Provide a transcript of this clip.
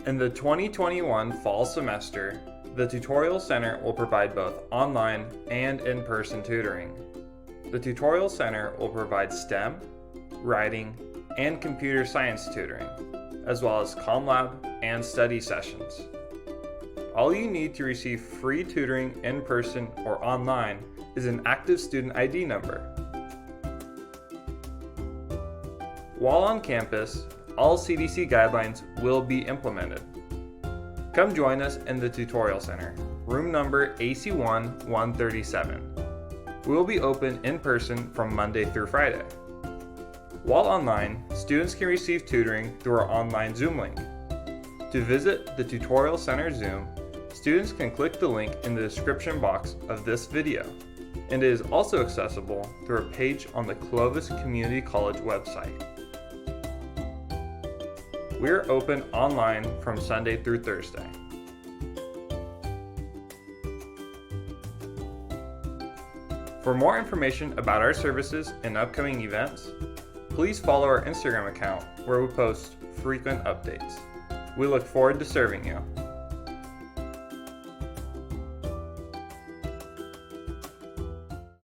In the 2021 fall semester, the Tutorial Center will provide both online and in-person tutoring. The Tutorial Center will provide STEM, writing, and computer science tutoring, as well as CommLab and study sessions. All you need to receive free tutoring in person or online is an active student ID number. While on campus, all CDC guidelines will be implemented. Come join us in the Tutorial Center, room number AC1 137. We will be open in person from Monday through Friday. While online, students can receive tutoring through our online Zoom link. To visit the Tutorial Center Zoom, students can click the link in the description box of this video, and it is also accessible through a page on the Clovis Community College website. We are open online from Sunday through Thursday. For more information about our services and upcoming events, please follow our Instagram account where we post frequent updates. We look forward to serving you.